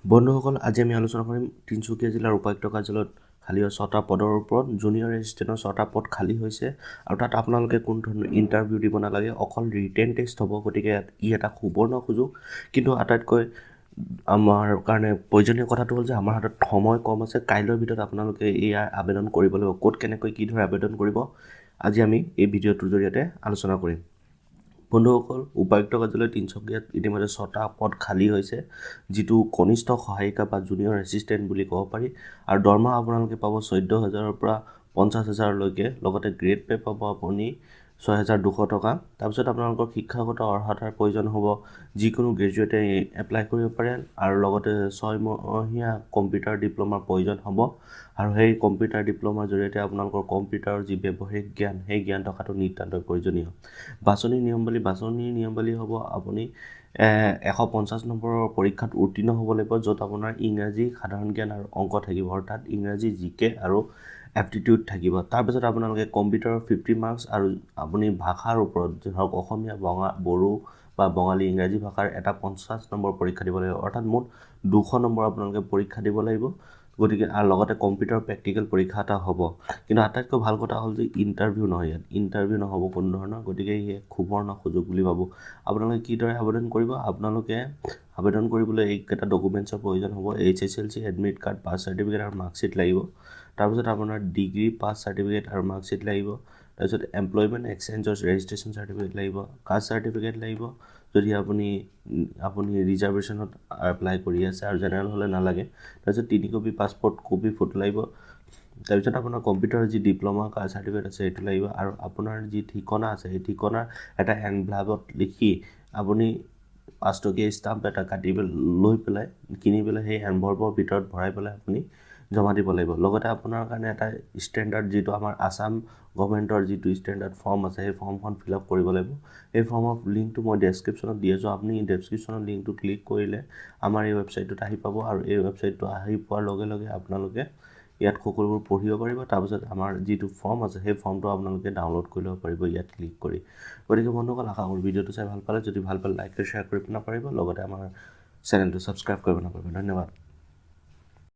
বন্ধুসকল, আজি আমি আলোচনা কৰিম তিনচুকীয়া জিলাৰ উপায়ুক্ত কাৰ্যালয়ত খালী হোৱা 6টা পদৰ ওপৰত। জুনিয়ৰ এছিষ্টেণ্টৰ 6টা পদ খালী হৈছে আৰু তাত আপোনালোকে কোনো ধৰণৰ ইণ্টাৰভিউ দিব নালাগে, অকল ৰিটেন টেষ্ট হ'ব। গতিকে ই এটা সুবৰ্ণ সুযোগ। কিন্তু আটাইতকৈ আমাৰ কাৰণে প্ৰয়োজনীয় কথাটো হ'ল যে আমাৰ হাতত সময় কম আছে। কাইলৈৰ ভিতৰত আপোনালোকে ইয়াৰ আবেদন কৰিব লাগিব। ক'ত কেনেকৈ কি ধৰণে আবেদন কৰিব আজি আমি এই ভিডিঅ'টোৰ জৰিয়তে আলোচনা কৰিম। বন্ধুসকল, উপায়ুক্ত কাৰ্যালয় তিনচুকীয়াত ইতিমধ্যে 6টা পদ খালী হৈছে, যিটো কনিষ্ঠ সহায়িকা বা জুনিয়ৰ এছিষ্টেণ্ট বুলি ক'ব পাৰি। আৰু দৰমহা আপোনালোকে পাব 14,000-ৰ পৰা 50,000-লৈকে। লগতে গ্ৰেড পে পাব আপুনি 6,200 টকা। তাৰপিছত আপোনালোকৰ শিক্ষাগত অৰ্হতাৰ প্ৰয়োজন হ'ব। যিকোনো গ্ৰেজুৱেটে এপ্লাই কৰিব পাৰে আৰু লগতে 6 মহীয়া কম্পিউটাৰ ডিপ্ল'মাৰ প্ৰয়োজন হ'ব। আৰু সেই কম্পিউটাৰ ডিপ্ল'মাৰ জৰিয়তে আপোনালোকৰ কম্পিউটাৰৰ যি ব্যৱহাৰিক জ্ঞান, সেই জ্ঞান থকাটো নিতান্তই প্ৰয়োজনীয়। বাছনিৰ নিয়মাৱলী হ'ব আপুনি 150 নম্বৰৰ পৰীক্ষাত উত্তীৰ্ণ হ'ব লাগিব, য'ত আপোনাৰ ইংৰাজী, সাধাৰণ জ্ঞান আৰু অংক থাকিব, অৰ্থাৎ ইংৰাজী, জিকে আৰু এপ্টিটিউড থাকিব। তাৰপিছত আপোনালোকে কম্পিউটাৰৰ 50 মাৰ্কছ আৰু আপুনি ভাষাৰ ওপৰত ধৰক অসমীয়া, বড়ো বা বঙালী, ইংৰাজী ভাষাৰ এটা 50 নম্বৰ পৰীক্ষা দিব লাগিব, অৰ্থাৎ মুঠ 200 নম্বৰ আপোনালোকে পৰীক্ষা দিব লাগিব। গতিকে আৰু লগতে কম্পিউটাৰ প্ৰেক্টিকেল পৰীক্ষা এটা হ'ব। কিন্তু আটাইতকৈ ভাল কথা হ'ল যে ইণ্টাৰভিউ নহয়, ইয়াত ইণ্টাৰভিউ নহ'ব কোনো ধৰণৰ। গতিকে ই এক সুবৰ্ণ সুযোগ বুলি ভাবোঁ। আপোনালোকে কিদৰে আবেদন কৰিব? আপোনালোকে আবেদন কৰিবলৈ এইকেইটা ডকুমেণ্টছৰ প্ৰয়োজন হ'ব। HSLC, admit card, pass certificate আৰু মাৰ্কশ্বিট লাগিব। তাৰপিছত আপোনাৰ ডিগ্ৰী পাছ চাৰ্টিফিকেট আৰু মাৰ্কশ্বিট লাগিব। তাৰপিছত এমপ্লয়মেণ্ট এক্সচেঞ্জৰ ৰেজিষ্ট্ৰেশ্যন চাৰ্টিফিকেট লাগিব। কাষ্ট চাৰ্টিফিকেট লাগিব যদি আপুনি ৰিজাৰ্ভেশ্যনত এপ্লাই কৰি আছে, আৰু জেনেৰেল হ'লে নালাগে। তাৰপিছত 3 কপি পাছপৰ্ট কপি ফটো লাগিব। তাৰপিছত আপোনাৰ কম্পিউটাৰৰ যি ডিপ্ল'মা চাৰ্টিফিকেট আছে সেইটো লাগিব। আৰু আপোনাৰ যি ঠিকনা আছে, সেই ঠিকনাৰ এটা এনভেলপত লিখি আপুনি 5 টকীয়া ষ্টাম্প এটা কিনি পেলাই সেই এনভেলপৰ ভিতৰত ভৰাই পেলাই আপুনি জমা দিব লাগিব। লগতে আপোনাৰ কাৰণে এটা ষ্টেণ্ডাৰ্ড, যিটো আমাৰ আছাম গভৰ্ণমেণ্টৰ যিটো ষ্টেণ্ডাৰ্ড ফৰ্ম আছে, সেই ফৰ্মখন ফিল আপ কৰিব লাগিব। এই ফৰ্মৰ লিংকটো মই ডেছক্ৰিপশ্যনত দি আছোঁ। আপুনি ডেছক্ৰিপশ্যনৰ লিংকটো ক্লিক কৰিলে আমাৰ এই ৱেবছাইটটোত আহি পাব, আৰু এই ৱেবছাইটটো আহি পোৱাৰ লগে লগে আপোনালোকে ইয়াত সকলোবোৰ পঢ়িব পাৰিব। তাৰপিছত আমাৰ যিটো ফৰ্ম আছে, সেই ফৰ্মটো আপোনালোকে ডাউনলোড কৰি ল'ব পাৰিব ইয়াত ক্লিক কৰি। গতিকে বন্ধুসকল, আশা কৰোঁ ভিডিঅ'টো চাই ভাল পালে। যদি ভাল পালে লাইক কৰি শ্বেয়াৰ কৰিব নাপাহৰিব, লগতে আমাৰ চেনেলটো ছাবস্ক্ৰাইব কৰিব নাপাহৰিব। ধন্যবাদ।